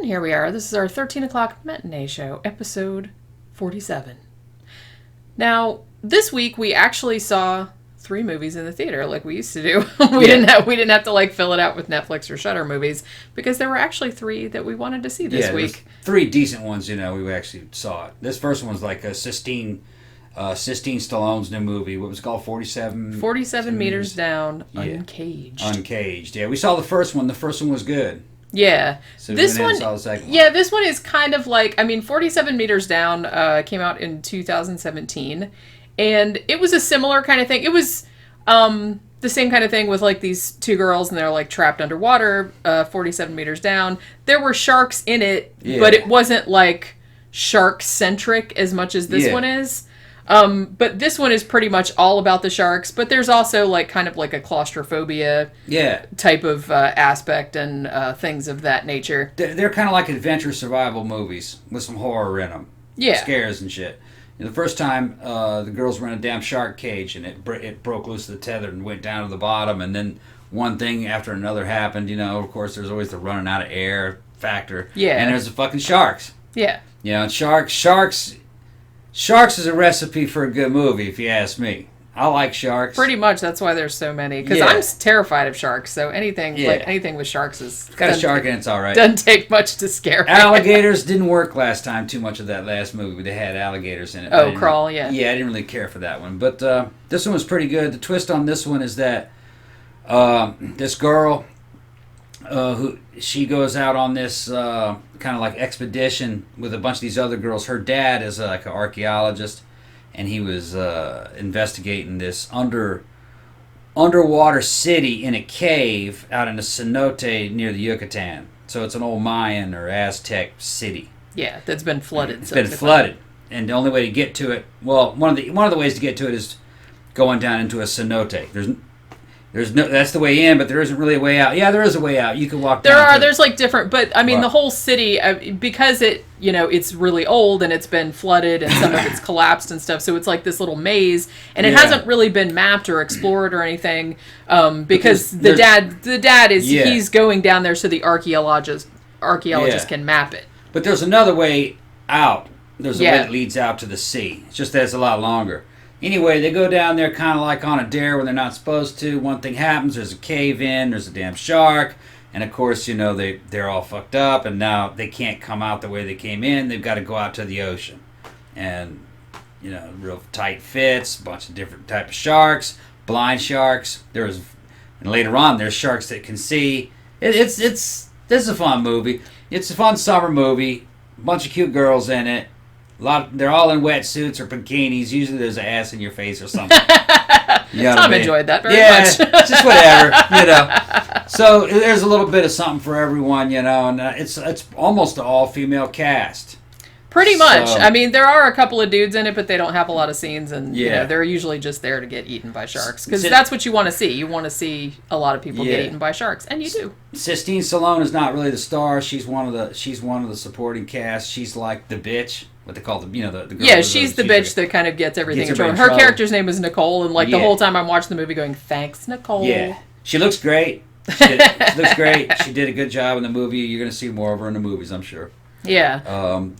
And here we are. This is our 13 o'clock matinee show, episode 47. Now, this week we actually saw 3 movies in the theater like we used to do. We didn't have to like fill it out with Netflix or Shudder movies because there were actually 3 that we wanted to see this week. 3 decent ones, we actually saw it. This first one was like a Sistine Stallone's new movie. What was it called? 47 meters down, Uncaged. Uncaged. Yeah, we saw the first one. The first one was good. Yeah. So this one this one is kind of like, 47 meters down came out in 2017, and it was a similar kind of thing. It was the same kind of thing with like these 2 girls and they're like trapped underwater, 47 meters down. There were sharks in it, but it wasn't like shark centric as much as this one is. But this one is pretty much all about the sharks, but there's also like kind of like a claustrophobia type of aspect and things of that nature. They're kind of like adventure survival movies with some horror in them. Yeah. Scares and shit. The first time the girls were in a damn shark cage and it broke loose the tether and went down to the bottom, and then one thing after another happened. Of course there's always the running out of air factor. Yeah. And there's the fucking sharks. Yeah. Sharks is a recipe for a good movie, if you ask me. I like sharks. Pretty much, that's why there's so many. Because I'm terrified of sharks, so anything with sharks is... It's got a shark in it, it's all right. Doesn't take much to scare me. Alligators didn't work last time, too much of that last movie. They had alligators in it. Oh, Crawl, yeah. Yeah, I didn't really care for that one. But this one was pretty good. The twist on this one is that this girl... she goes out on this kind of like expedition with a bunch of these other girls. Her dad is like an archaeologist, and he was investigating this underwater city in a cave out in a cenote near the Yucatan. So it's an old Mayan or Aztec city. Yeah, that's been flooded. It's been flooded, and the only way to get to it, well, one of the ways to get to it is going down into a cenote. That's the way in, but there isn't really a way out. Yeah, there is a way out. You can walk down. There's like different, but the whole city, because it, it's really old and it's been flooded and some of it's collapsed and stuff, so it's like this little maze, and it hasn't really been mapped or explored or anything, because the dad is, he's going down there so the archaeologists can map it. But there's another way out. There's a way that leads out to the sea. It's just that it's a lot longer. Anyway, they go down there kind of like on a dare when they're not supposed to. One thing happens, there's a cave in, there's a damn shark, and of course, they're all fucked up, and now they can't come out the way they came in. They've got to go out to the ocean. And, real tight fits, a bunch of different type of sharks, blind sharks. And later on, there's sharks that can see. This is a fun movie. It's a fun summer movie. A bunch of cute girls in it. They're all in wetsuits or bikinis. Usually there's an ass in your face or something. Tom enjoyed that very much. Just whatever, So there's a little bit of something for everyone, and it's almost an all-female cast. Pretty much. There are a couple of dudes in it, but they don't have a lot of scenes, and they're usually just there to get eaten by sharks. Because that's what you want to see. You want to see a lot of people get eaten by sharks, and you do. Sistine Stallone is not really the star. She's one of the supporting cast. She's like the bitch. What they call the girl. Yeah, she's the bitch that kind of gets everything in trouble. Her character's name is Nicole, and the whole time I'm watching the movie going, thanks, Nicole. Yeah. She looks great. She looks great. She did a good job in the movie. You're going to see more of her in the movies, I'm sure. Yeah.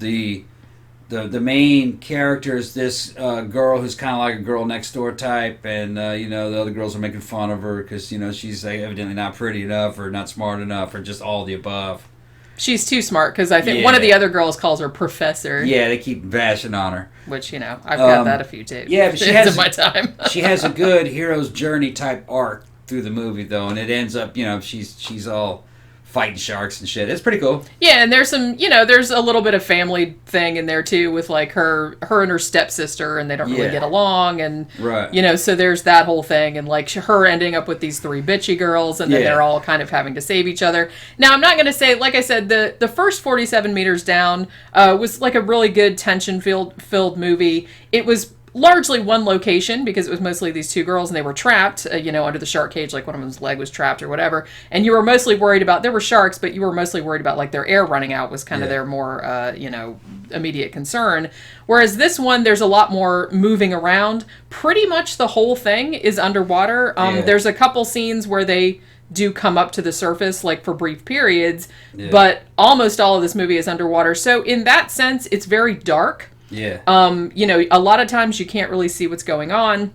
The main character is this girl who's kind of like a girl next door type, and the other girls are making fun of her because she's evidently not pretty enough or not smart enough or just all the above. She's too smart because I think one of the other girls calls her Professor. Yeah, they keep bashing on her. Which I've got that a few too. Yeah, but she has my time. She has a good hero's journey type arc through the movie though, and it ends up she's all fighting sharks and shit. It's pretty cool. Yeah, and there's some, there's a little bit of family thing in there too with like her and her stepsister, and they don't really get along, and so there's that whole thing, and like her ending up with these 3 bitchy girls, and then they're all kind of having to save each other. Now, I'm not going to say, like I said, the first 47 meters down was like a really good tension-filled movie. It was largely one location because it was mostly these 2 girls and they were trapped, under the shark cage, like one of them's leg was trapped or whatever. And you were mostly worried about, there were sharks, but you were mostly worried about like their air running out was kind of their more, immediate concern. Whereas this one, there's a lot more moving around. Pretty much the whole thing is underwater. There's a couple scenes where they do come up to the surface, like for brief periods, but almost all of this movie is underwater. So in that sense, it's very dark. Yeah. You know, a lot of times you can't really see what's going on.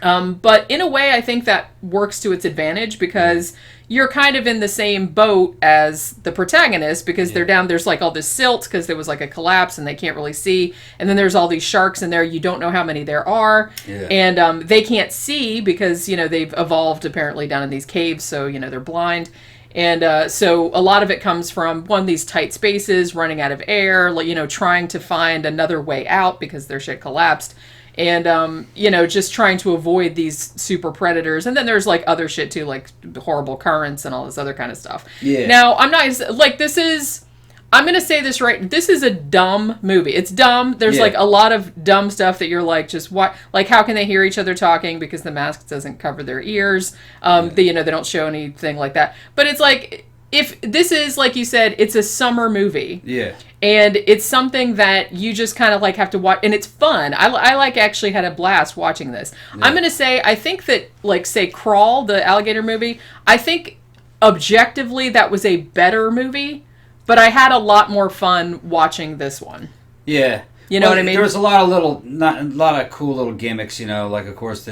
But in a way, I think that works to its advantage because you're kind of in the same boat as the protagonist because they're down, there's like all this silt because there was like a collapse and they can't really see. And then there's all these sharks in there. You don't know how many there are. Yeah. And they can't see because, you know, they've evolved apparently down in these caves. So, you know, they're blind. And so a lot of it comes from, one, these tight spaces, running out of air, you know, trying to find another way out because their shit collapsed. And, you know, just trying to avoid these super predators. And then there's, like, other shit, too, like horrible currents and all this other kind of stuff. Yeah. Now, I'm not, like, this is, I'm going to say this right, this is a dumb movie. It's dumb. There's, like, a lot of dumb stuff that you're, like, just, what, like, how can they hear each other talking because the mask doesn't cover their ears? They, you know, they don't show anything like that. But it's, like, if this is, like you said, it's a summer movie. Yeah. And it's something that you just kind of like have to watch, and it's fun. I like actually had a blast watching this. Yeah. I'm going to say, I think that, like, say, Crawl, the alligator movie, I think objectively that was a better movie, but I had a lot more fun watching this one. Yeah. You know what I mean? There was a lot of cool little gimmicks, you know, like, of course,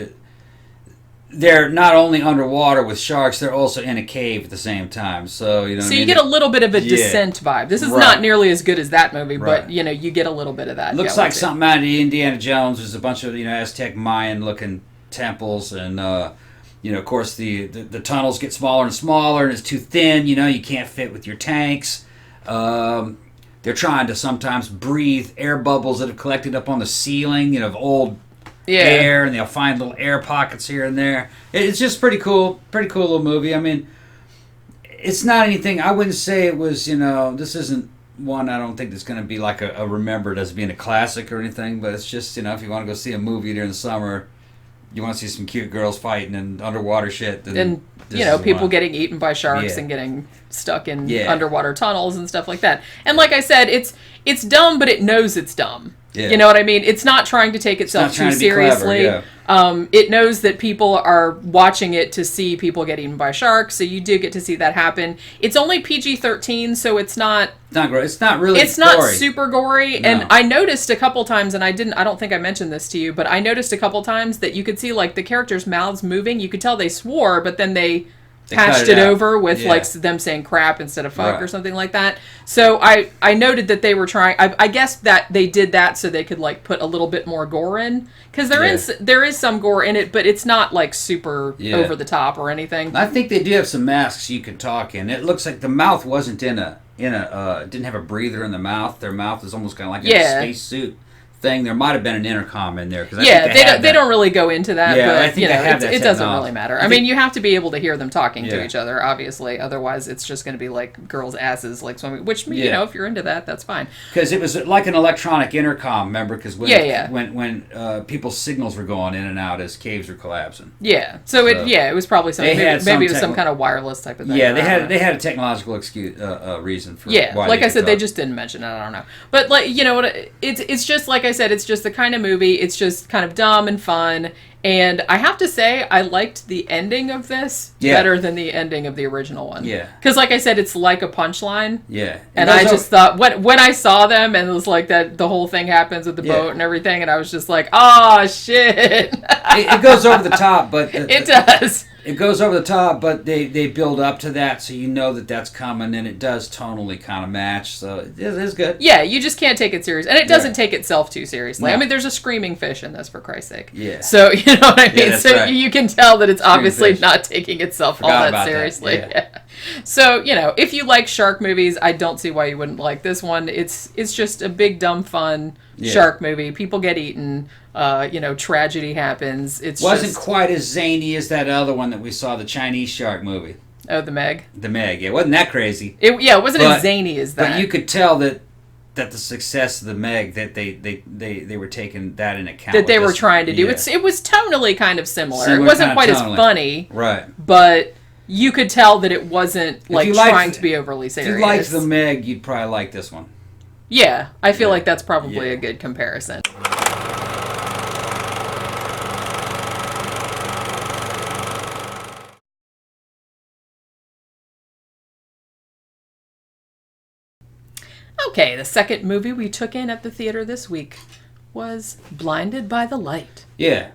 they're not only underwater with sharks, they're also in a cave at the same time. So, you know, so you get a little bit of a Descent vibe. This is not nearly as good as that movie, but, you know, you get a little bit of that. Looks like something out of Indiana Jones. There's a bunch of, you know, Aztec Mayan looking temples, and you know, of course, the tunnels get smaller and smaller, and it's too thin. You know, you can't fit with your tanks. They're trying to sometimes breathe air bubbles that have collected up on the ceiling, you know, of old air, and they'll find little air pockets here and there. It's just pretty cool little movie. I mean, it's not anything, I wouldn't say it was, you know, this isn't one I don't think that's going to be like a remembered as being a classic or anything, but it's just, you know, if you want to go see a movie during the summer, you want to see some cute girls fighting and underwater shit. And, you know, people getting eaten by sharks and getting stuck in underwater tunnels and stuff like that. And like I said, it's dumb, but it knows it's dumb. Yeah. You know what I mean? It's not trying to take itself too seriously. Clever, it knows that people are watching it to see people get eaten by sharks, so you do get to see that happen. It's only PG-13, so it's not gory. It's not really It's gory. Not super gory. No. And I noticed a couple times, and I don't think I mentioned this to you, but I noticed a couple times that you could see, like, the characters' mouths moving. You could tell they swore, but then they patched it over with like them saying crap instead of fuck or something like that. So I noted that they were trying. I guess that they did that so they could like put a little bit more gore in, because there is some gore in it, but it's not like super over the top or anything. I think they do have some masks you can talk in. It looks like the mouth wasn't didn't have a breather in the mouth. Their mouth is almost kind of like a spacesuit thing. There might have been an intercom in there, because they don't really go into that, but I think you know, it doesn't really matter. I mean, you have to be able to hear them talking to each other, obviously, otherwise it's just going to be like girls' asses like swimming, which you know, if you're into that, that's fine. Because it was like an electronic intercom, remember? Because when people's signals were going in and out as caves were collapsing. Yeah, so it was probably something. Maybe it was some kind of wireless type of thing. Yeah, they had a technological excuse reason for why like I said, they just didn't mention it. I don't know, but like, you know what? It's just like I said, it's just the kind of movie, it's just kind of dumb and fun, and I have to say I liked the ending of this better than the ending of the original one. Yeah, because like I said, it's like a punchline. Yeah, and I just thought when I saw them and it was like that the whole thing happens with the boat and everything, and I was just like, oh shit. it goes over the top, but it does. It goes over the top, but they build up to that, so you know that's coming, and it does tonally kind of match, so it is good. Yeah, you just can't take it serious, and it doesn't take itself too seriously. No. I mean, there's a screaming fish in this, for Christ's sake. Yeah. So, you know what I mean? Yeah, so you can tell that it's obviously not taking itself all that seriously. Yeah. So, you know, if you like shark movies, I don't see why you wouldn't like this one. It's just a big, dumb, fun shark movie. People get eaten. You know, tragedy happens. It wasn't quite as zany as that other one that we saw, the Chinese shark movie. Oh, The Meg? The Meg, yeah. It wasn't that crazy. It wasn't as zany as that. But you could tell that the success of The Meg, that they were taking that in account. That they were trying to do. It was tonally kind of similar. It wasn't quite as funny. Right. But you could tell that it wasn't like trying to be overly serious. If you liked The Meg, you'd probably like this one. Yeah, I feel like that's probably a good comparison. Okay, the second movie we took in at the theater this week was Blinded by the Light. Yeah.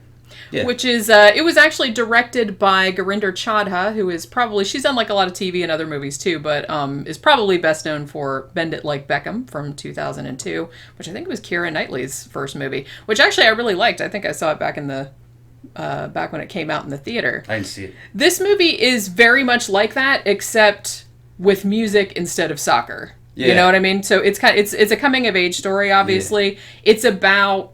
Yeah. Which is, it was actually directed by Gurinder Chadha, who is probably, she's done like a lot of TV and other movies too, but is probably best known for Bend It Like Beckham from 2002, which I think was Keira Knightley's first movie, which actually I really liked. I think I saw it back in the, back when it came out in the theater. I didn't see it. This movie is very much like that, except with music instead of soccer. Yeah. You know what I mean? So it's it's a coming of age story, obviously. Yeah. It's about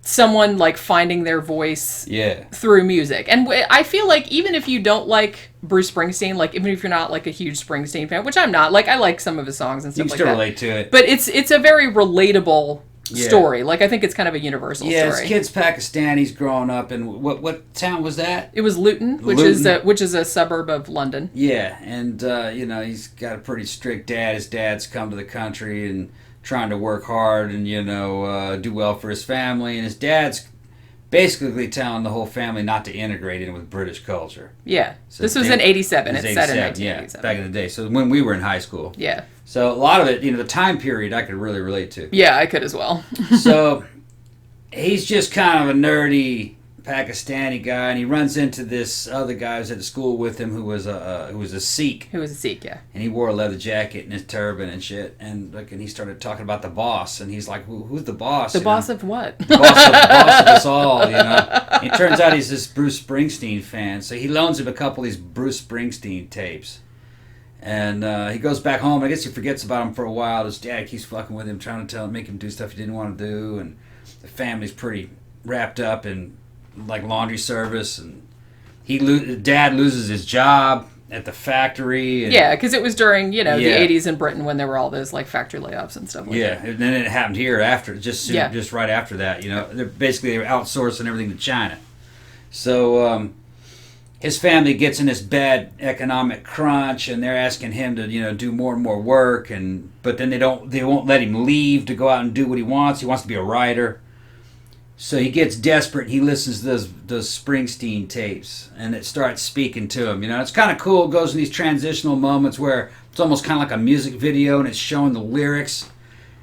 someone like finding their voice through music. And I feel like even if you don't like Bruce Springsteen, like even if you're not like a huge Springsteen fan, which I'm not, like I like some of his songs and stuff like that. You can still relate to it. But it's a very relatable story. Like I think it's kind of a universal story. Yeah, his kid's Pakistanis growing up in what town was that? It was Luton, which is a suburb of London. Yeah, and he's got a pretty strict dad. His dad's come to the country and trying to work hard and do well for his family, and his dad's basically telling the whole family not to integrate in with British culture. Yeah, so this was in '87. It's set in 1987. Yeah, back in the day. So when we were in high school. Yeah. So a lot of it, the time period, I could really relate to. Yeah, I could as well. So he's just kind of a nerdy Pakistani guy, and he runs into this other guy who's at the school with him who was a Sikh. Who was a Sikh, yeah. And he wore a leather jacket and his turban and shit. And he started talking about the boss, and he's like, "Who's the boss?" The boss of what? The boss of us all, And it turns out he's this Bruce Springsteen fan, so he loans him a couple of these Bruce Springsteen tapes. And he goes back home. I guess he forgets about him for a while. His dad keeps fucking with him, trying to make him do stuff he didn't want to do, and the family's pretty wrapped up in like laundry service, and dad loses his job at the factory. And, yeah, because it was during the 80s in Britain when there were all those like factory layoffs and stuff like that. Yeah, and then it happened here after, just right after that. They were outsourcing everything to China. So his family gets in this bad economic crunch, and they're asking him to do more and more work, but then they won't let him leave to go out and do what he wants. He wants to be a writer. So he gets desperate. He listens to those Springsteen tapes, and it starts speaking to him. It's kind of cool. It goes in these transitional moments where it's almost kind of like a music video, and it's showing the lyrics.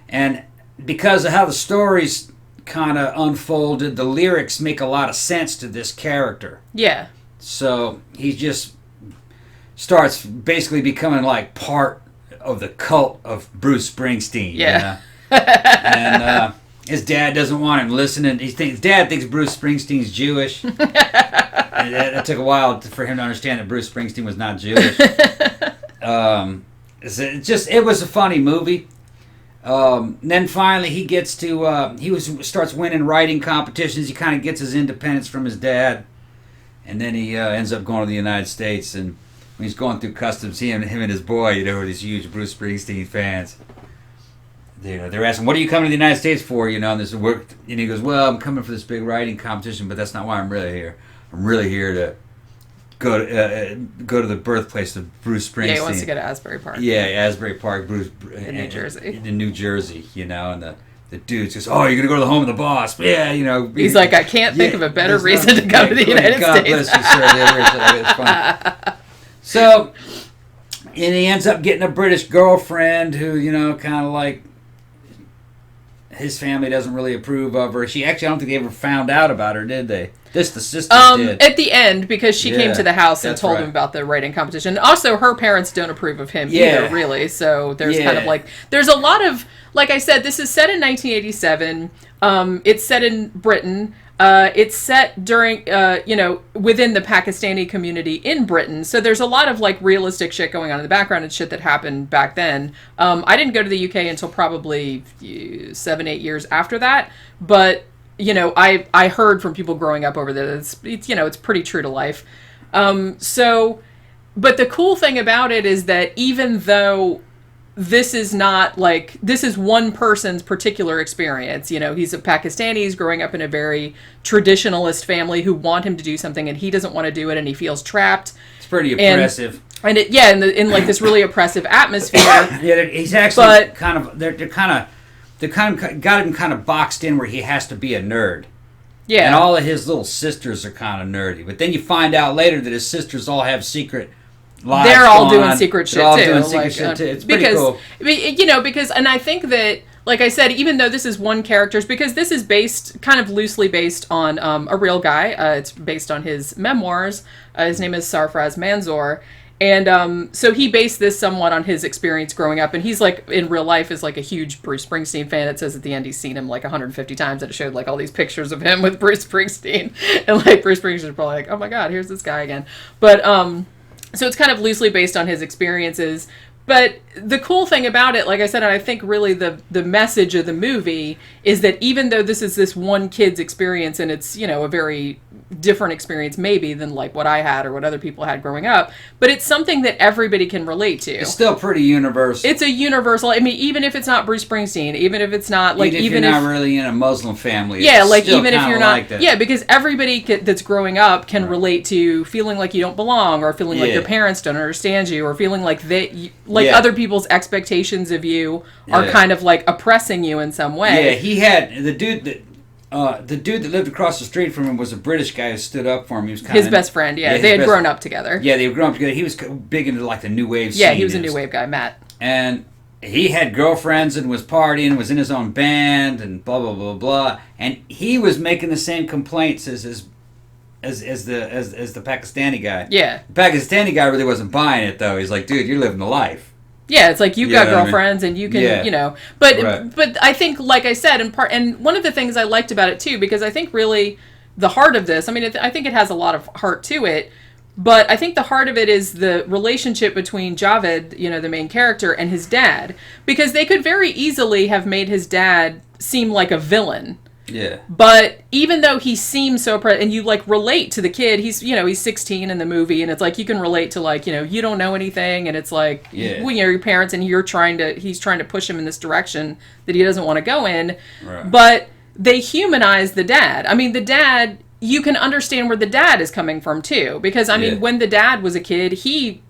And because of how the story's kind of unfolded, the lyrics make a lot of sense to this character. Yeah. So he just starts basically becoming like part of the cult of Bruce Springsteen. Yeah. And his dad doesn't want him listening. His dad thinks Bruce Springsteen's Jewish. And it took a while for him to understand that Bruce Springsteen was not Jewish. It was a funny movie. Then finally he gets to starts winning writing competitions. He kind of gets his independence from his dad, and then he ends up going to the United States. And when he's going through customs, him and his boy, were these huge Bruce Springsteen fans. They're asking, "What are you coming to the United States for?" And this work, and he goes, "Well, I'm coming for this big writing competition, but that's not why I'm really here. I'm really here to go to the birthplace of Bruce Springsteen." Yeah, he wants to go to Asbury Park. Yeah, Asbury Park, in New Jersey. In New Jersey, and the dude says, "Oh, you're gonna go to the home of the boss?" Yeah, He's like, "I can't think of a better reason to come to the United God States." Bless you, sir. It's fun. So, and he ends up getting a British girlfriend who, kind of like, his family doesn't really approve of her. I don't think they ever found out about her, did they? The sisters did. At the end, because she came to the house and told him about the writing competition. Also, her parents don't approve of him either, really. So there's kind of like, there's a lot of, like I said, this is set in 1987. It's set in Britain. It's set during, within the Pakistani community in Britain. So there's a lot of like realistic shit going on in the background and shit that happened back then. I didn't go to the UK until probably 7-8 years after that. But, I heard from people growing up over there that it's pretty true to life. But the cool thing about it is that even though this is not like, this is one person's particular experience. He's a Pakistani, he's growing up in a very traditionalist family who want him to do something and he doesn't want to do it and he feels trapped. It's pretty oppressive. And in like this really oppressive atmosphere. Yeah, he's actually they're kind of got him kind of boxed in where he has to be a nerd. Yeah. And all of his little sisters are kind of nerdy. But then you find out later that his sisters all have secret they're all doing secret shit too. It's pretty cool. Because, and I think that, like I said, even though this is one character's, because this is kind of loosely based on a real guy. It's based on his memoirs. His name is Sarfraz Manzoor. And so he based this somewhat on his experience growing up. And he's like, in real life, is like a huge Bruce Springsteen fan. It says at the end he's seen him like 150 times. And it showed like all these pictures of him with Bruce Springsteen. And like Bruce Springsteen's probably like, oh my God, here's this guy again. But so it's kind of loosely based on his experiences. But the cool thing about it, like I said, and I think really the message of the movie is that even though this is this one kid's experience and it's, a very different experience maybe than like what I had or what other people had growing up, but it's something that everybody can relate to. It's still pretty universal. It's a universal, I mean, even if it's not Bruce Springsteen, even if it's not like, even if you're not really in a Muslim family. Yeah, like even if you're not, because everybody that's growing up can relate to feeling like you don't belong or feeling like your parents don't understand you or feeling like other people's expectations of you are kind of like oppressing you in some way. Yeah, he had the dude that lived across the street from him was a British guy who stood up for him. He was his best friend. Yeah, they had grown up together. Yeah, they had grown up together. He was big into like the new wave scene. Yeah, he was a new wave guy, Matt. And he had girlfriends and was partying, was in his own band, and blah blah blah blah. And he was making the same complaints as the Pakistani guy. Yeah, the Pakistani guy really wasn't buying it though. He's like, dude, you're living the life. Yeah, it's like you've got girlfriends and you can, but I think, like I said, and one of the things I liked about it too, because I think really the heart of this, I mean, I think it has a lot of heart to it, but I think the heart of it is the relationship between Javed, the main character, and his dad, because they could very easily have made his dad seem like a villain. Yeah. But even though he seems so and you like relate to the kid, he's 16 in the movie, and it's like you can relate to like, you don't know anything, and it's like your parents, and he's trying to push him in this direction that he doesn't want to go in. Right. But they humanize the dad. I mean, the dad, you can understand where the dad is coming from too, because I mean, when the dad was a kid, he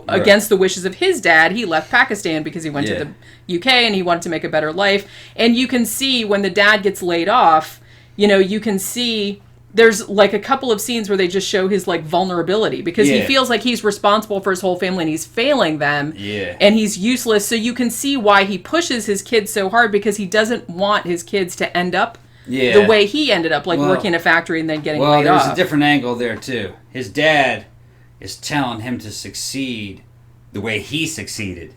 against the wishes of his dad, he left Pakistan because he went to the UK and he wanted to make a better life. And you can see when the dad gets laid off, you can see there's like a couple of scenes where they just show his like vulnerability because he feels like he's responsible for his whole family and he's failing them and he's useless. So you can see why he pushes his kids so hard, because he doesn't want his kids to end up the way he ended up, like working in a factory and then getting laid off. Well, there's a different angle there too. His dad is telling him to succeed the way he succeeded.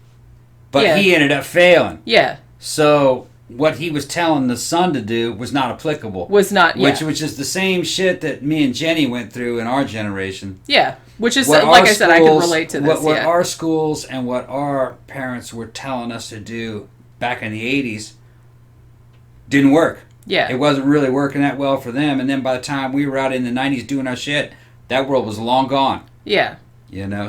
But he ended up failing. Yeah. So what he was telling the son to do was not applicable. Which is the same shit that me and Jenny went through in our generation. Yeah. Which is, like I said, I can relate to this. What our schools and what our parents were telling us to do back in the 80s didn't work. Yeah. It wasn't really working that well for them. And then by the time we were out in the 90s doing our shit, that world was long gone. Yeah.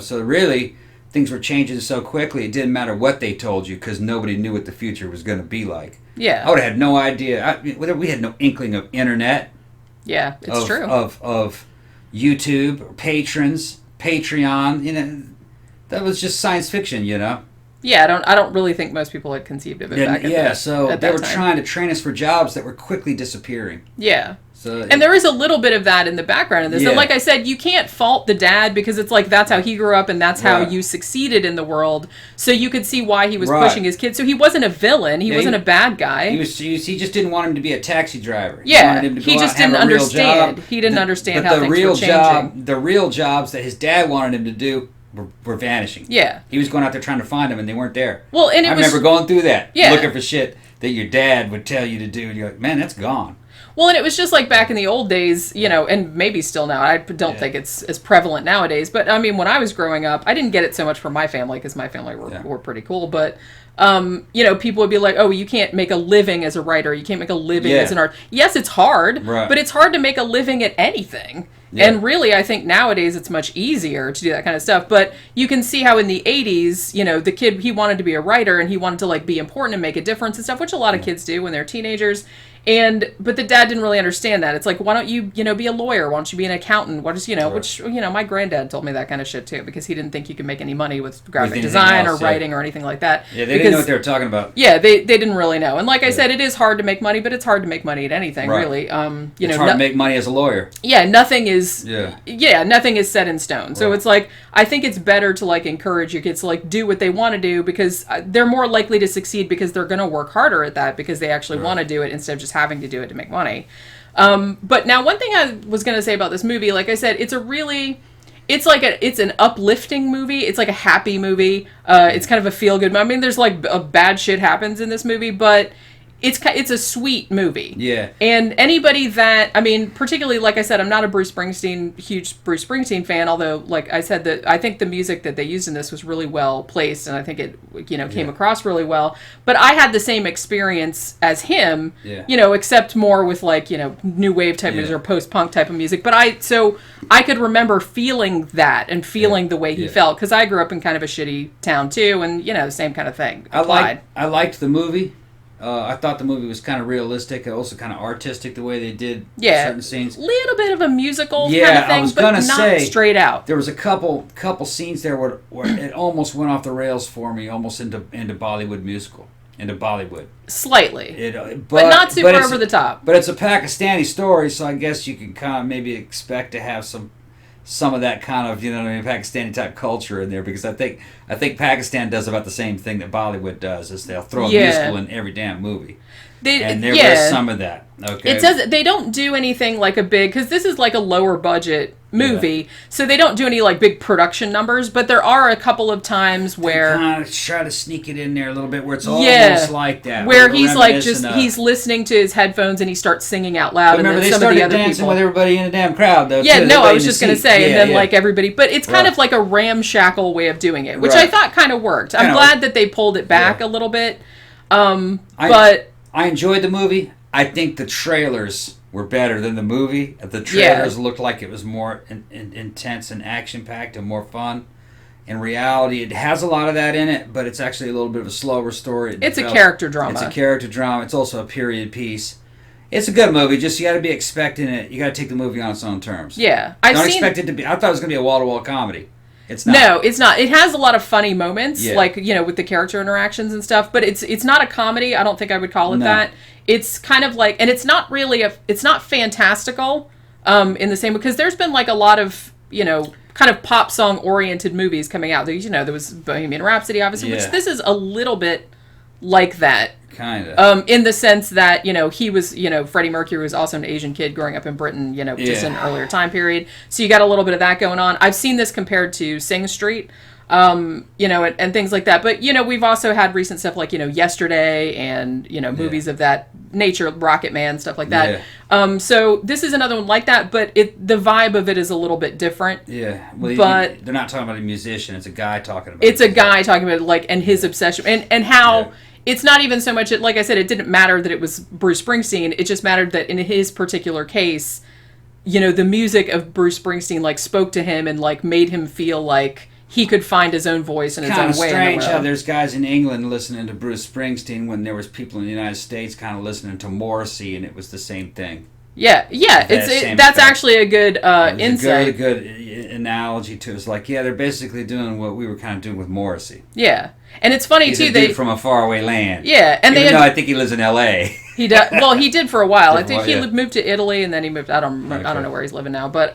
So really, things were changing so quickly, it didn't matter what they told you because nobody knew what the future was going to be like. Yeah. I would have had no idea. We had no inkling of internet. Yeah, it's true. Of YouTube, or patrons, Patreon, that was just science fiction, Yeah, I don't really think most people had conceived of it back then. So they were trying to train us for jobs that were quickly disappearing. Yeah. And there is a little bit of that in the background of this. And like I said, you can't fault the dad because it's like that's how he grew up and that's how you succeeded in the world. So you could see why he was pushing his kids. So he wasn't a villain. He wasn't a bad guy. He just didn't want him to be a taxi driver. Yeah, he just didn't understand. He didn't understand how things were changing. The real jobs that his dad wanted him to do were vanishing. Yeah. He was going out there trying to find them and they weren't there. Well, and I remember going through that. Yeah. Looking for shit that your dad would tell you to do. And you're like, man, that's gone. Well, and it was just like back in the old days, and maybe still now. I don't think it's as prevalent nowadays. But, I mean, when I was growing up, I didn't get it so much from my family because my family were pretty cool. But, people would be like, oh, you can't make a living as a writer. You can't make a living as an artist. Yes, it's hard, but it's hard to make a living at anything. Yeah. And really, I think nowadays it's much easier to do that kind of stuff. But you can see how in the 80s, the kid, he wanted to be a writer and he wanted to like be important and make a difference and stuff, which a lot of kids do when they're teenagers. But the dad didn't really understand that. It's like, why don't you, be a lawyer? Why don't you be an accountant? What is, which, my granddad told me that kind of shit too, because he didn't think you could make any money with graphic design or writing or anything like that. Yeah, they didn't know what they were talking about. Yeah, they didn't really know. And like I said, it is hard to make money, but it's hard to make money at anything, really. It's hard to make money as a lawyer. Yeah, nothing is nothing is set in stone. So it's like, I think it's better to like encourage your kids to like do what they want to do, because they're more likely to succeed because they're going to work harder at that because they actually want to do it instead of just having to do it to make money. But now one thing I was going to say about this movie, like I said, it's an uplifting movie. It's like a happy movie. It's kind of a feel good. I mean, there's like bad shit happens in this movie, but it's a sweet movie. Yeah. And anybody that, I mean, particularly, like I said, I'm not a huge Bruce Springsteen fan, although, like I said, I think the music that they used in this was really well placed, and I think it, came across really well. But I had the same experience as him, except more with, like, new wave type music or post-punk type of music. But I could remember feeling that and feeling the way he felt, because I grew up in kind of a shitty town, too, and, same kind of thing applied. I liked the movie. I thought the movie was kind of realistic, also kind of artistic the way they did certain scenes. Little bit of a musical kind of thing, I was gonna say, straight out. There was a couple scenes there where it almost went off the rails for me, almost into Bollywood musical, into Bollywood. Slightly, but not super over the top. But it's a Pakistani story, so I guess you can kind of maybe expect to have some of that kind of, Pakistani type culture in there, because I think Pakistan does about the same thing that Bollywood does, is they'll throw a musical in every damn movie. And there was some of that. Okay. It says they don't do anything like a big, because this is like a lower budget movie, so they don't do any like big production numbers, but there are a couple of times where they kind of try to sneak it in there a little bit, where it's almost like that, where he's like he's listening to his headphones and he starts singing out loud. Remember, and then they started dancing with everybody in the damn crowd, though. I was just going to say, and then like everybody, but it's kind of like a ramshackle way of doing it, which I thought kind of worked. I'm glad that they pulled it back a little bit, but I enjoyed the movie. I think the trailers were better than the movie. The trailers looked like it was more intense and action-packed and more fun. In reality, it has a lot of that in it, but it's actually a little bit of a slower story. It's a character drama. It's a character drama. It's also a period piece. It's a good movie. Just you got to be expecting it. You got to take the movie on its own terms. Yeah, expect it to be. I thought it was going to be a wall-to-wall comedy. It's not. No, it's not. It has a lot of funny moments, like, with the character interactions and stuff, but it's not a comedy. I don't think I would call it that. It's kind of like, and it's not really it's not fantastical in the same, because there's been like a lot of, kind of pop song oriented movies coming out. There was Bohemian Rhapsody, obviously, which this is a little bit like that. Kind of. In the sense that, he was, Freddie Mercury was also an Asian kid growing up in Britain, just in an earlier time period. So you got a little bit of that going on. I've seen this compared to Sing Street, and things like that. But, we've also had recent stuff like, Yesterday and, movies of that nature, Rocket Man, stuff like that. Yeah. So this is another one like that, but the vibe of it is a little bit different. Yeah. Well, but they're not talking about a musician. It's a guy talking about It's a guy talking about, like, and his obsession. And how... Yeah. It's not even so much, like I said, it didn't matter that it was Bruce Springsteen. It just mattered that in his particular case, the music of Bruce Springsteen, like, spoke to him and, like, made him feel like he could find his own voice and his own way. It's kind of strange how there's guys in England listening to Bruce Springsteen when there was people in the United States kind of listening to Morrissey, and it was the same thing. Yeah. That's actually a good insight. A very good analogy to it. It's like, they're basically doing what we were kind of doing with Morrissey. Yeah. And it's funny, too, they from a faraway land. Yeah. And I think he lives in L.A. He does. Well, he did for a while. I think he moved to Italy, and then he moved, I don't know where he's living now. But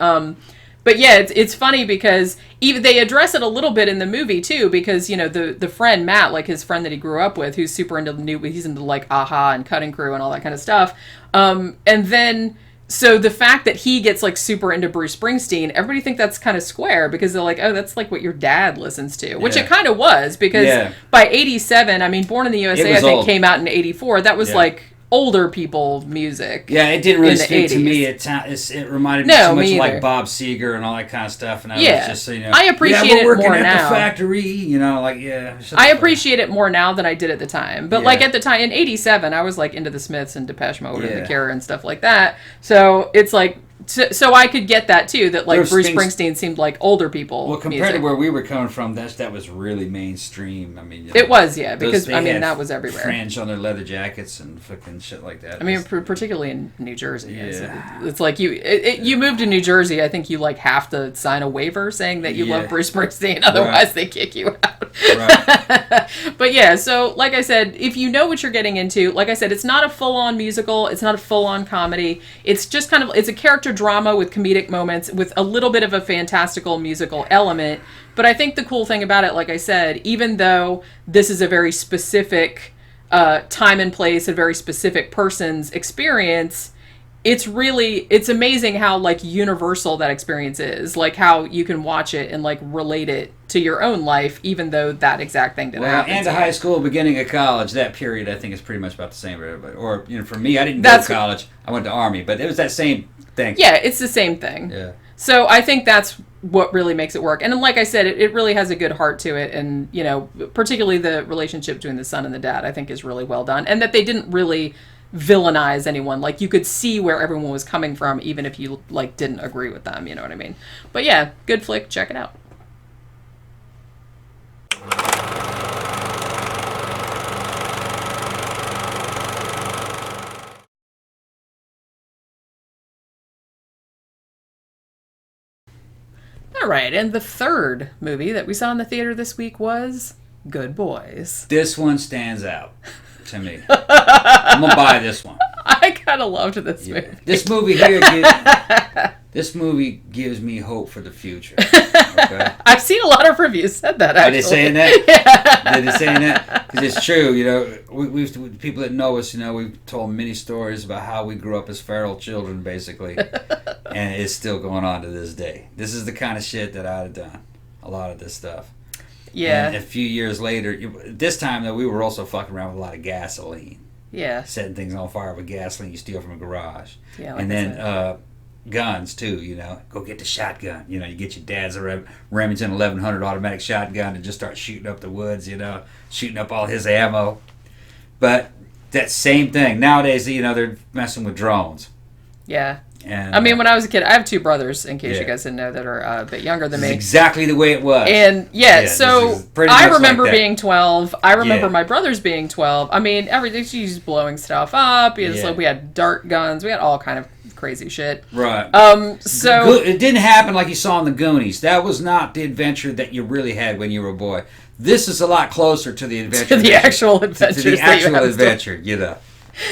yeah, it's funny because even they address it a little bit in the movie too, because the friend Matt, like his friend that he grew up with, who's super into he's into like Aha and Cutting Crew and all that kind of stuff. And then so the fact that he gets like super into Bruce Springsteen, everybody think that's kind of square, because they're like, oh, that's like what your dad listens to, which it kind of was, because by 87, I mean, Born in the USA, I think came out in 84. That was like older people music. Yeah, it didn't really speak to me. It reminded me so much of like Bob Seger and all that kind of stuff. And I was just, I appreciate it more now. Working at the factory, I appreciate it more now than I did at the time. But like at the time in '87, I was like into the Smiths and Depeche Mode and the Cure and stuff like that. So it's like So I could get that too, that like Bruce Springsteen seemed like older people. Well, compared to where we were coming from, that was really mainstream. I mean, it was, yeah, because I mean that was everywhere. Fringe on their leather jackets and fucking shit like that. I mean, particularly in New Jersey. Yeah. It's like you moved to New Jersey. I think you like have to sign a waiver saying that you love Bruce Springsteen, otherwise they kick you out. Right. But yeah, so like I said, if you know what you're getting into, like I said, it's not a full-on musical. It's not a full-on comedy. It's just kind of it's a character drama with comedic moments with a little bit of a fantastical musical element. But I think the cool thing about it, like I said, even though this is a very specific time and place, a very specific person's experience, it's amazing how like universal that experience is, like how you can watch it and like relate it to your own life, even though that exact thing didn't happen. And to high school, beginning of college, that period I think is pretty much about the same for everybody. Or for me, I didn't go to college. I went to Army, but it was that same thing. Yeah, it's the same thing. Yeah. So I think that's what really makes it work. And like I said, it really has a good heart to it. And, particularly the relationship between the son and the dad, I think is really well done. And that they didn't really villainize anyone. Like, you could see where everyone was coming from, even if you, like, didn't agree with them. You know what I mean? But yeah, good flick. Check it out. All right, and the third movie that we saw in the theater this week was Good Boys. This one stands out to me. I'm gonna buy this one. I kind of loved this movie. This movie gives me hope for the future. Okay? I've seen a lot of reviews said that. Actually, are they saying that? Yeah. Are they saying that? Because it's true. We've people that know us. We've told many stories about how we grew up as feral children, basically, and it's still going on to this day. This is the kind of shit that I'd have done. A lot of this stuff. Yeah. And a few years later, this time though, we were also fucking around with a lot of gasoline. Yeah. Setting things on fire with gasoline you steal from a garage. Yeah. Like and then guns too. Go get the shotgun. You get your dad's Remington 1100 automatic shotgun and just start shooting up the woods. Shooting up all his ammo. But that same thing nowadays. They're messing with drones. Yeah. And, I mean, when I was a kid, I have two brothers, in case you guys didn't know, that are a bit younger than me. Exactly the way it was. And, so I remember being 12. I remember my brothers being 12. I mean, she's blowing stuff up. We had dart guns. We had all kind of crazy shit. Right. So it didn't happen like you saw in the Goonies. That was not the adventure that you really had when you were a boy. This is a lot closer to the adventure. To the actual adventure. To the actual adventure, Yeah.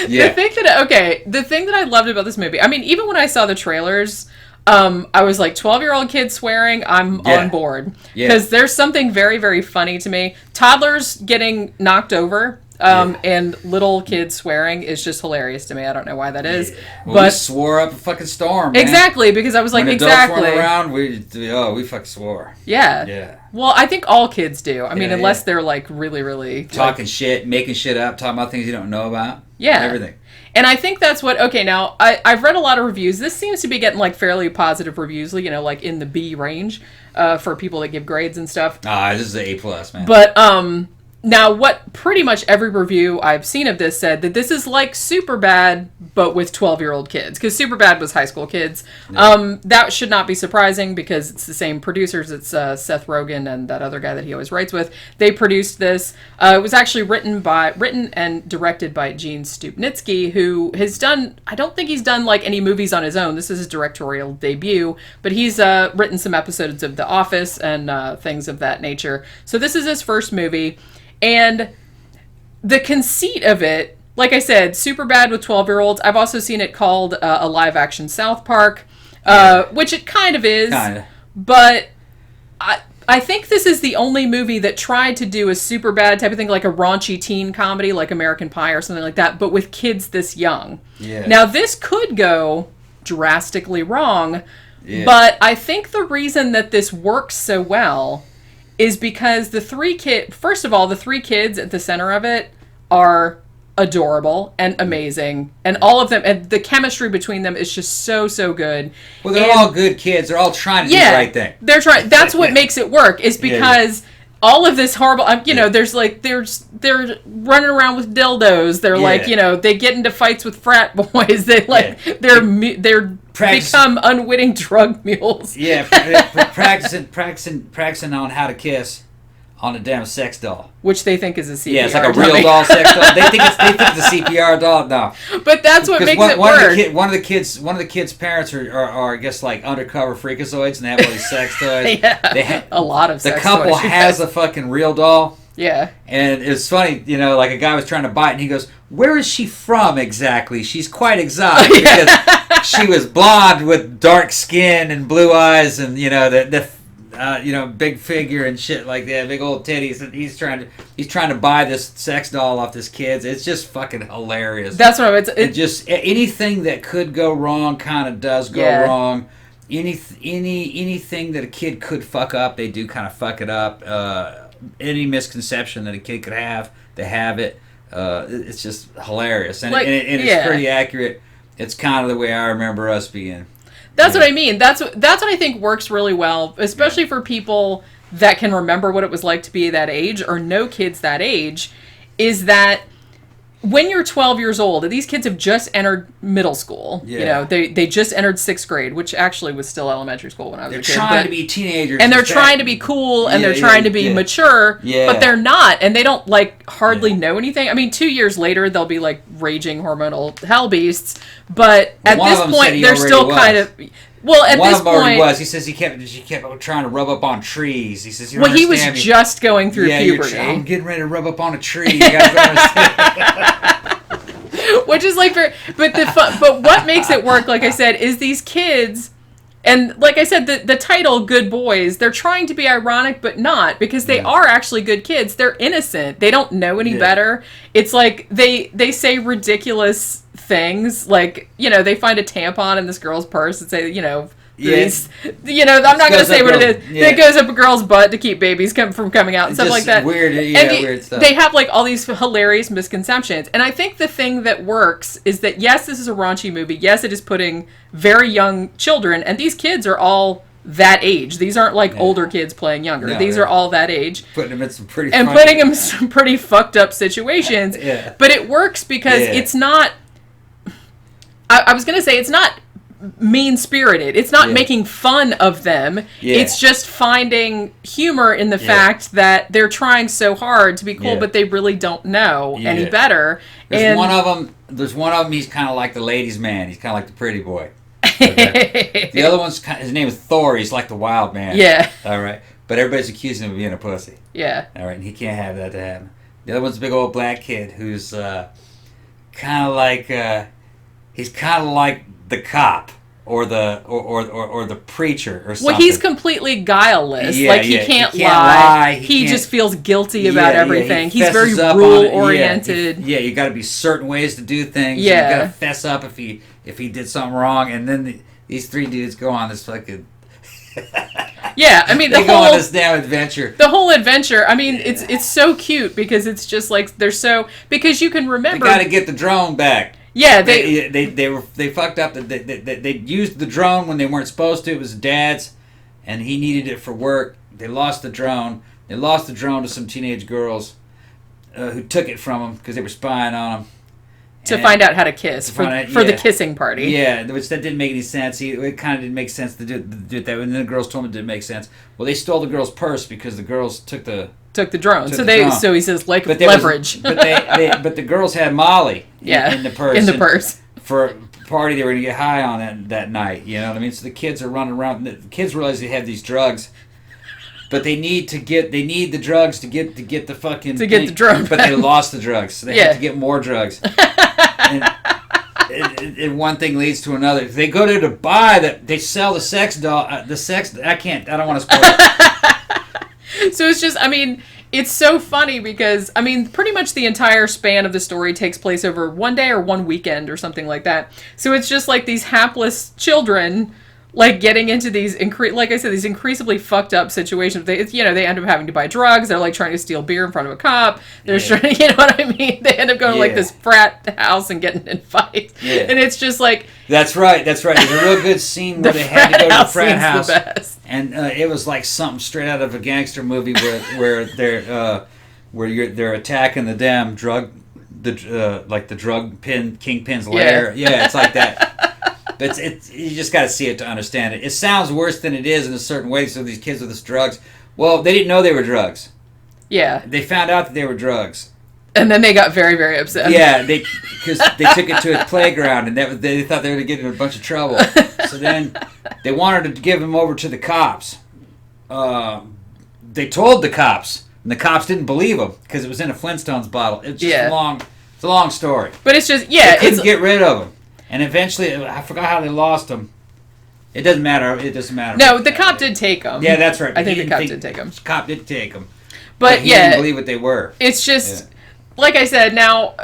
The thing that I loved about this movie, I mean, even when I saw the trailers, I was like, 12-year-old kid swearing, I'm on board. Because there's something very, very funny to me. Toddlers getting knocked over and little kids swearing is just hilarious to me. I don't know why that is. Yeah. Well, we swore up a fucking storm, man. Exactly, because I was like, when adults weren't around, we fucking swore. Yeah. Yeah. Well, I think all kids do. I mean, unless they're like really, really... Talking shit, making shit up, talking about things you don't know about. Yeah. Everything. And I think that's what... Okay, now, I've read a lot of reviews. This seems to be getting like fairly positive reviews, like in the B range for people that give grades and stuff. This is an A+, man. But, now, what pretty much every review I've seen of this said that this is like Superbad, but with 12-year-old kids. Because Superbad was high school kids. Yeah. That should not be surprising because it's the same producers. It's Seth Rogen and that other guy that he always writes with. They produced this. It was actually written and directed by Gene Stupnitsky, who has done... I don't think he's done like any movies on his own. This is his directorial debut. But he's written some episodes of The Office and things of that nature. So this is his first movie. And the conceit of it, like I said, Superbad with 12-year-olds. I've also seen it called a live-action South Park, which it kind of is. Kinda. But I think this is the only movie that tried to do a Superbad type of thing, like a raunchy teen comedy, like American Pie or something like that, but with kids this young. Yeah. Now, this could go drastically wrong, but I think the reason that this works so well is because the three kids at the center of it are adorable and amazing, and all of them, and the chemistry between them is just so good. Well, they're all good kids. They're all trying to do the right thing. They're trying. That's what makes it work. Is because all of this horrible, there's like, they're running around with dildos. They're like, they get into fights with frat boys. They they're become unwitting drug mules. Yeah, practicing on how to kiss on a damn sex doll, which they think is a CPR. Yeah, it's like a real doll sex doll. They think it's a CPR doll. No, but that's what makes it work. One of the kids' parents are I guess like undercover freakazoids, and they have all these sex toys. They have a lot of sex toys. The couple has a fucking real doll. Yeah. And it's funny, like a guy was trying to buy it, and he goes, "Where is she from exactly? She's quite exotic." Because she was blonde with dark skin and blue eyes, and big figure and shit like that, big old titties, and he's trying to buy this sex doll off this kid's. It's just fucking hilarious. That's what it's just anything that could go wrong kind of does go wrong. Anything that a kid could fuck up, they do kind of fuck it up. Any misconception that a kid could have, they have it. It's just hilarious, and it's pretty accurate. It's kind of the way I remember us being. That's what I mean. That's what I think works really well, especially for people that can remember what it was like to be that age or know kids that age, is that when you're 12 years old, these kids have just entered middle school. Yeah. They just entered 6th grade, which actually was still elementary school when I was a kid. They're trying to be teenagers. And they're trying to be cool, and they're trying to be mature, but they're not. And they don't, hardly know anything. I mean, 2 years later, they'll be, raging hormonal hell beasts. But at this point, they're still kind of... Well, at this point... One of them already was. He says she kept trying to rub up on trees. He says, he was just going through puberty. I'm getting ready to rub up on a tree. You guys don't understand. Which is but what makes it work, like I said, is these kids, and like I said, the title Good Boys, they're trying to be ironic but not, because they are actually good kids. They're innocent. They don't know any better. It's like they say ridiculous things, like, they find a tampon in this girl's purse and say, Yes. I'm not going to say what it is. Yeah. It goes up a girl's butt to keep babies from coming out and stuff like that. Weird, weird stuff. They have all these hilarious misconceptions. And I think the thing that works is that, yes, this is a raunchy movie. Yes, it is putting very young children, and these kids are all that age. These aren't older kids playing younger. No, these are all that age. Putting them in some pretty some pretty fucked up situations. Yeah. But it works because it's not... I was going to say, it's not mean-spirited. It's not making fun of them. Yeah. It's just finding humor in the fact that they're trying so hard to be cool, but they really don't know any better. There's one of them, he's kind of like the ladies' man. He's kind of like the pretty boy. Okay. The other one's his name is Thor. He's like the wild man. Yeah. All right. But everybody's accusing him of being a pussy. Yeah. All right. And he can't have that to happen. The other one's a big old black kid who's kind of like he's kind of like the cop or the preacher or something. Well, he's completely guileless. He can't lie. He just feels guilty about everything. He's very rule oriented. You got to be certain ways to do things. Yeah. You got to fess up if he did something wrong, and then these three dudes go on this fucking yeah, I mean, they go on this damn adventure. The whole adventure. I mean, it's so cute because it's just they're so, because you can remember. They got to get the drone back. Yeah, they fucked up. They used the drone when they weren't supposed to. It was Dad's, and he needed it for work. They lost the drone. They lost the drone to some teenage girls who took it from them because they were spying on them. To find out how to kiss for the kissing party. Yeah, which that didn't make any sense. It kind of didn't make sense to do it that way. And then the girls told him it didn't make sense. Well, they stole the girl's purse because the girls took the drone. So he says leverage. But the girls had Molly in the purse. In the purse. For a party they were going to get high on that night. You know what I mean? So the kids are running around. The kids realize they have these drugs. But they need the drugs to get the fucking get the drug. But they lost the drugs. So they have to get more drugs. and one thing leads to another. They go there to buy that. They sell the sex doll. I don't want to spoil it. So it's just, I mean, it's so funny because, I mean, pretty much the entire span of the story takes place over one day or one weekend or something like that. So it's just these hapless children like getting into these like I said, these increasingly fucked up situations. They end up having to buy drugs. They're like trying to steal beer in front of a cop. They're trying, you know what I mean? They end up going to like this frat house and getting in fights. Yeah. And it's just like that's right. There's a real good scene where they had to go to the frat house, the best. And it was like something straight out of a gangster movie where they're attacking the damn drug kingpin's lair. Yeah, it's like that. But you just got to see it to understand it. It sounds worse than it is in a certain way. So these kids with these drugs, well, they didn't know they were drugs. Yeah. They found out that they were drugs. And then they got very, very upset. Yeah, because they took it to a playground, and they thought they were going to get in a bunch of trouble. So then they wanted to give them over to the cops. They told the cops, and the cops didn't believe them because it was in a Flintstones bottle. It's just it's a long story. But it's just, they couldn't get rid of them. And eventually, I forgot how they lost him. It doesn't matter. No, the cop did take them. Yeah, that's right. I think the cop did take them. The cop did take them. But he didn't believe what they were. It's just, like I said, now,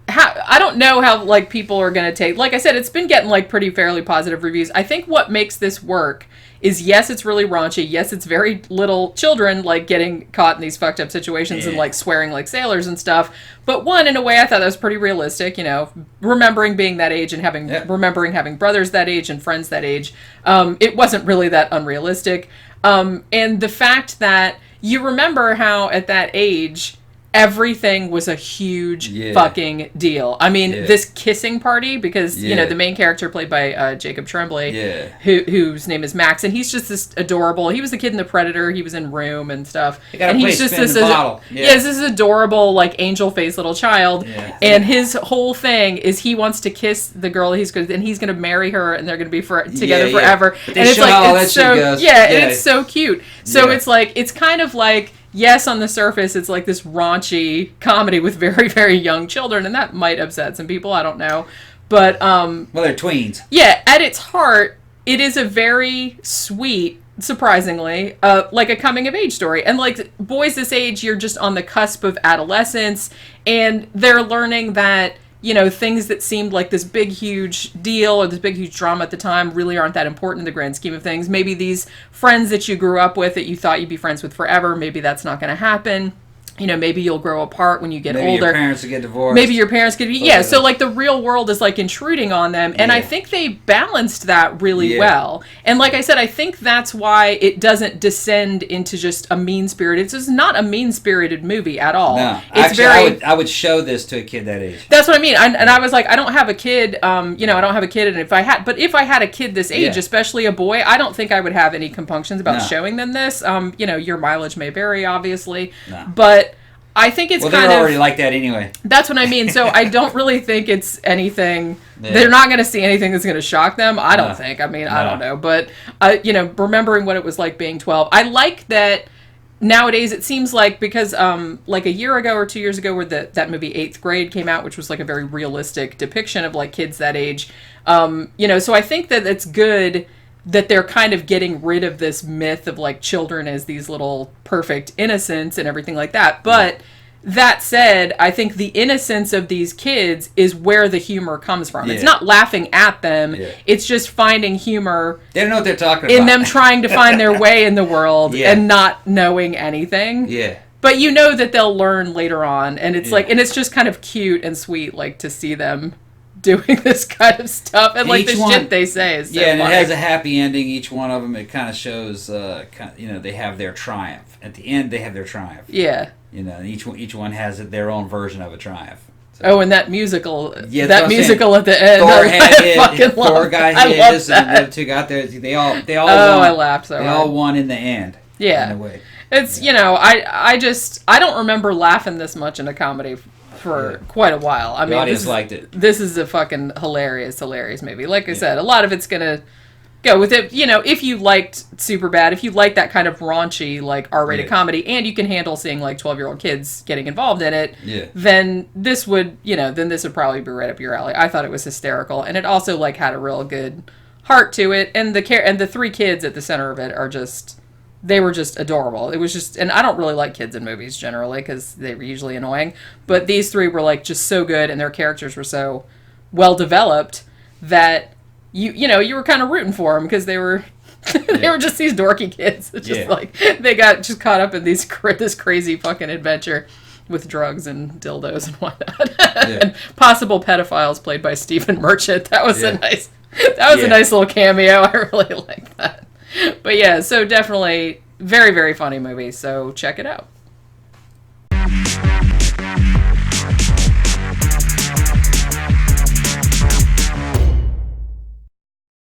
I don't know how like people are going to take. Like I said, it's been getting like pretty fairly positive reviews. I think what makes this work is, yes, it's really raunchy. Yes, it's very little children like getting caught in these fucked up situations and like swearing like sailors and stuff. But one, in a way, I thought that was pretty realistic. You know, remembering being that age and remembering having brothers that age and friends that age, it wasn't really that unrealistic. And the fact that you remember how at that age everything was a huge fucking deal. I mean, this kissing party, because, you know, the main character played by Jacob Tremblay, whose name is Max, and he's just this adorable, he was the kid in The Predator, he was in Room and stuff. And he's just this this adorable, like, angel-faced little child, and his whole thing is he wants to kiss the girl he's going to marry her, and they're going to be together forever. And it's like, it's so, and it's so cute. So it's like, it's kind of like, yes, on the surface, it's like this raunchy comedy with very, very young children, and that might upset some people. I don't know. But, well, they're tweens. Yeah, at its heart, it is a very sweet, surprisingly, like a coming-of-age story. And, like, boys this age, you're just on the cusp of adolescence, and they're learning that, you know, things that seemed like this big, huge deal or this big, huge drama at the time really aren't that important in the grand scheme of things. Maybe these friends that you grew up with that you thought you'd be friends with forever, maybe that's not going to happen. You know, maybe you'll grow apart when you get older. Maybe your parents will get divorced. Maybe your parents could be... Yeah, so, like, the real world is, like, intruding on them. And I think they balanced that really well. And like I said, I think that's why it doesn't descend into just a mean-spirited... It's just not a mean-spirited movie at all. No. Actually, I would show this to a kid that age. That's what I mean. And I was like, I don't have a kid. You know, I don't have a kid. And if I had a kid this age, especially a boy, I don't think I would have any compunctions about showing them this. You know, your mileage may vary, obviously. No. But I think it's they're already like that anyway. That's what I mean. So I don't really think it's anything. They're not going to see anything that's going to shock them. I don't think. I mean, I don't know. But, you know, remembering what it was like being 12, I like that nowadays it seems like, because like a year ago or 2 years ago where that movie 8th Grade came out, which was like a very realistic depiction of like kids that age. You know, so I think that it's good that they're kind of getting rid of this myth of like children as these little perfect innocents and everything like that. But that said, I think the innocence of these kids is where the humor comes from. It's not laughing at them. It's just finding humor. They don't know what they're talking about. In them trying to find their way in the world and not knowing anything. But you know that they'll learn later on. And it's like, and it's just kind of cute and sweet, like to see them doing this kind of stuff, and like the shit they say is so and funny. It has a happy ending. Each one of them, it kind of shows, you know, they have their triumph at the end. They have their triumph. Yeah, you know, each one has their own version of a triumph. So, and that musical, at the end, Thor had it. Thor got his, and the other two got theirs. They all. won. I laughed so hard. They all won in the end. Yeah, in a way. It's you know, I don't remember laughing this much in a comedy for quite a while. I mean, the audience liked it. This is a fucking hilarious movie. Like I said, a lot of it's gonna go with it. You know, if you liked Superbad, if you like that kind of raunchy, like R-rated comedy, and you can handle seeing like 12-year-old kids getting involved in it, then this would probably be right up your alley. I thought it was hysterical, and it also like had a real good heart to it, and the three kids at the center of it are just. They were just adorable. It was just, and I don't really like kids in movies generally because they were usually annoying. But these three were like just so good, and their characters were so well developed that you were kind of rooting for them because they were they were just these dorky kids. It's just like they got just caught up in this crazy fucking adventure with drugs and dildos and whatnot, and possible pedophiles played by Stephen Merchant. That was a nice little cameo. I really liked that. But yeah, so definitely very, very funny movie. So check it out.